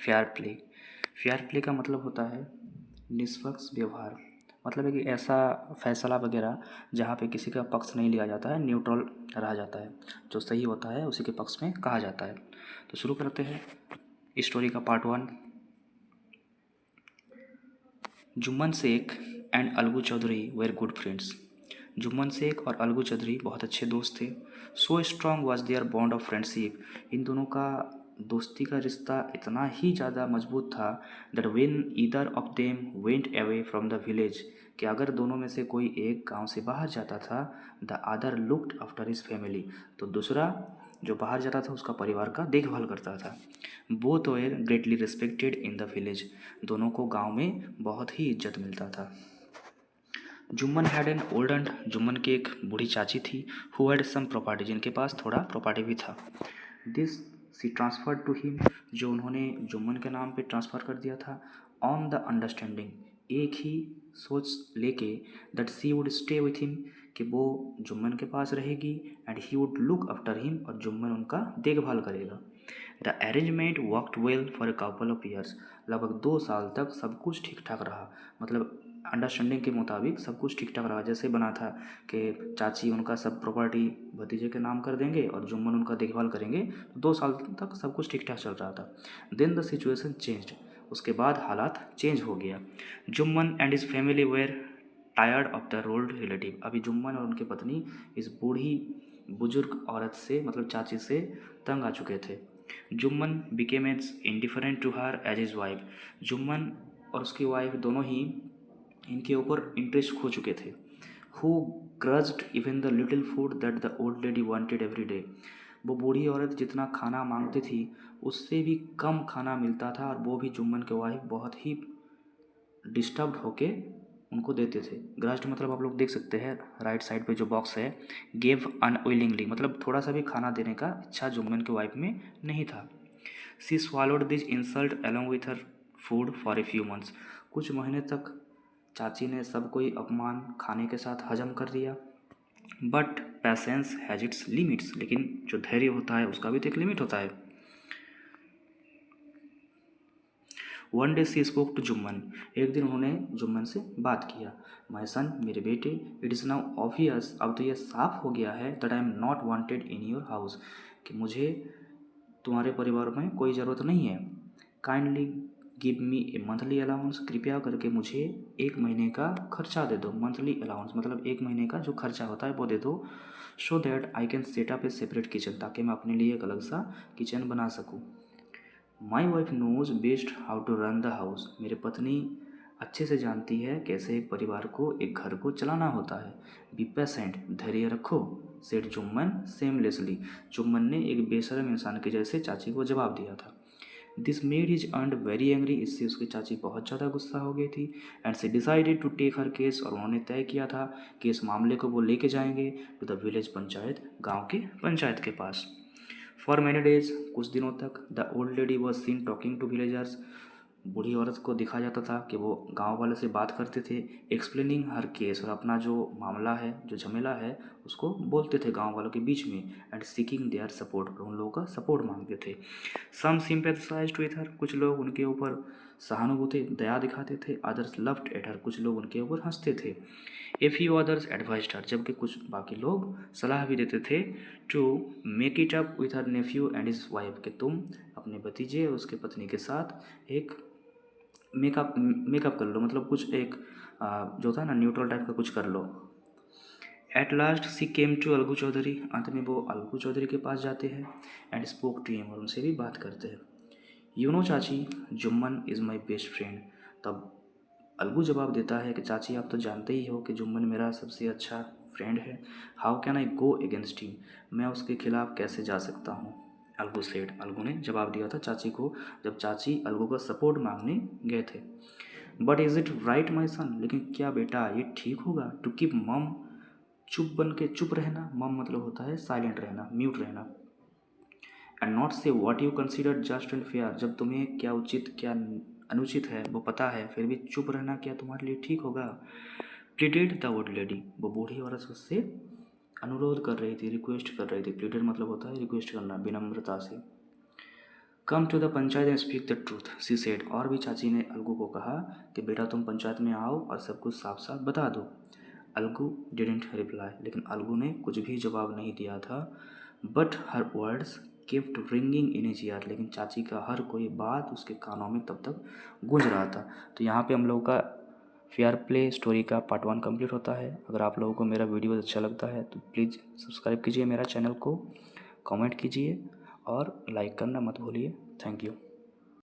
Fair play. Fair play का मतलब होता है निष्पक्ष व्यवहार। मतलब है कि ऐसा फैसला वगैरह जहाँ पे किसी का पक्ष नहीं लिया जाता है, न्यूट्रल रहा जाता है, जो सही होता है उसी के पक्ष में कहा जाता है। तो शुरू करते हैं स्टोरी का part 1। Jumman Shaikh and Alagu Chaudhary were good friends. Jumman Shaikh और अलगू चौधरी बहुत अच्छे दोस्त थे। So strong was their bond of friendship. इन दोनों का दोस्ती का रिश्ता इतना ही ज़्यादा मजबूत था that when either of them went away from the village, कि अगर दोनों में से कोई एक गांव से बाहर जाता था, the other looked after his family, तो दूसरा जो बाहर जाता था उसका परिवार का देखभाल करता था। Both were greatly respected in the village. दोनों को गांव में बहुत ही इज्जत मिलता था। Jumman had an old aunt. Jumman की एक बूढ़ी चाची थी। हु हैड सम प्रॉपर्टी, जिनके पास थोड़ा प्रॉपर्टी भी था। This she transfer to him, जो उन्होंने जुम्मन के नाम पे ट्रांसफ़र कर दिया था। ऑन द अंडरस्टैंडिंग, एक ही सोच लेके, that she would stay with him, कि वो जुम्मन के पास रहेगी and he would look after him, और जुम्मन उनका देखभाल करेगा। The arrangement worked well for a couple of years. लगभग 2 साल तक सब कुछ ठीक ठाक रहा। मतलब अंडरस्टैंडिंग के मुताबिक सब कुछ ठीक ठाक रहा, जैसे बना था कि चाची उनका सब प्रॉपर्टी भतीजे के नाम कर देंगे और जुम्मन उनका देखभाल करेंगे। तो 2 साल तक सब कुछ ठीक ठाक चल रहा था। Then the situation changed. उसके बाद हालात चेंज हो गया। Jumman and his family were tired of the old relative. अभी जुम्मन और उनकी पत्नी इस बूढ़ी बुजुर्ग औरत से, मतलब चाची से तंग आ चुके थे। Jumman became as indifferent to her as his wife. Jumman और उसकी वाइफ दोनों ही इनके ऊपर इंटरेस्ट खो चुके थे। Who grudged even the little food that the old lady wanted every day. वो बूढ़ी औरत जितना खाना मांगती थी उससे भी कम खाना मिलता था, और वो भी जुम्मन के वाइफ बहुत ही डिस्टर्ब होके उनको देते थे। ग्रज्ड मतलब आप लोग देख सकते हैं राइट साइड पे जो बॉक्स है, गेव अनविलिंगली, मतलब थोड़ा सा भी खाना देने का इच्छा जुम्मन के वाइफ में नहीं था। सी swallowed this insult along with her food for a few months. कुछ महीने तक चाची ने सब कोई अपमान खाने के साथ हजम कर लिया। But patience has its limits, लेकिन जो धैर्य होता है उसका भी तो एक लिमिट होता है। One day she spoke to Jumman. एक दिन उन्होंने जुम्मन से बात किया। माई सन, मेरे बेटे, इट इज़ नाउ ऑब्वियस, अब तो यह साफ हो गया है, that I am not wanted in your house, कि मुझे तुम्हारे परिवार में कोई ज़रूरत नहीं है। काइंडली गिव मी ए मंथली अलाउंस, कृपया करके मुझे 1 महीने का खर्चा दे दो। मंथली अलाउंस मतलब 1 महीने का जो खर्चा होता है वो दे दो। So that I can set up A separate kitchen, ताकि मैं अपने लिए एक अलग सा किचन बना सकूँ। My wife knows best how to run the house. मेरी पत्नी अच्छे से जानती है कैसे एक परिवार को, एक घर को चलाना होता है। बी पेशेंट, धैर्य रखो, सेठ जुम्मन सेमलेसली। जुम्मन ने एक बेशरम इंसान के जैसे चाची को जवाब दिया था। दिस मेड हिज अर्न वेरी एंग्री। इससे उसकी चाची बहुत ज़्यादा गुस्सा हो गई थी। And she decided to take her case, और उन्होंने तय किया था कि इस मामले को वो लेके जाएंगे टू द विलेज पंचायत, गांव के पंचायत के पास। फॉर मैनी डेज, कुछ दिनों तक, the old lady was seen talking to villagers. बूढ़ी औरत को दिखा जाता था कि वो गांव वाले से बात करते थे, एक्सप्लेनिंग हर केस, और अपना जो मामला है, जो झमेला है, उसको बोलते थे गांव वालों के बीच में। एंड सीकिंग देयर सपोर्ट, और उन लोगों का सपोर्ट मांगते थे। सम सिंपैथसाइज्ड विथ हर, कुछ लोग उनके ऊपर सहानुभूति दया दिखाते थे। अदर्स लव्ड एट हर, कुछ लोग उनके ऊपर हंसते थे। A few others advised her, जबकि कुछ बाकी लोग सलाह भी देते थे to make it up with her nephew and his wife, कि तुम अपने भतीजे और उसके पत्नी के साथ एक मेकअप कर लो, मतलब कुछ एक जो होता है ना न्यूट्रल टाइप का कुछ कर लो। At last she came to Alagu Chaudhary. अंत में वो अलगू चौधरी के पास जाते हैं एंड स्पोक टू हिम, और उनसे भी बात करते हैं। यू नो चाची, Jumman is my best friend. तब अलगू जवाब देता है कि चाची, आप तो जानते ही हो कि जुम्मन मेरा सबसे अच्छा फ्रेंड है। How can I go against him, मैं उसके खिलाफ कैसे जा सकता हूँ। अलगू सेड, अलगू ने जवाब दिया था चाची को, जब चाची अलगू का सपोर्ट मांगने गए थे। बट इज़ इट राइट माई सन, लेकिन क्या बेटा ये ठीक होगा टू कीप मम, चुप बन के चुप रहना। मम मतलब होता है साइलेंट रहना, म्यूट रहना। एंड नॉट से what you consider just and fair, जब तुम्हें क्या उचित क्या अनुचित है वो पता है, फिर भी चुप रहना क्या तुम्हारे लिए ठीक होगा। प्लीडेड द ओल्ड लेडी, वो बूढ़ी औरत उससे अनुरोध कर रही थी, रिक्वेस्ट कर रही थी। प्लीडेड मतलब होता है रिक्वेस्ट करना, विनम्रता से। Come to the panchayat and speak the truth she said. और भी चाची ने अलगू को कहा कि बेटा तुम पंचायत में आओ और सब कुछ साफ साफ बता दो। अलगू डिडेंट रिप्लाई, लेकिन अलगू ने कुछ भी जवाब नहीं दिया था। But her words kept ringing in his year, लेकिन चाची का हर कोई बात उसके कानों में तब तक गूंज रहा था। तो यहाँ पे हम लोगों का फेयर प्ले स्टोरी का पार्ट 1 कंप्लीट होता है। अगर आप लोगों को मेरा वीडियो अच्छा लगता है तो प्लीज़ सब्सक्राइब कीजिए मेरा चैनल को, कमेंट कीजिए और लाइक करना मत भूलिए। Thank you.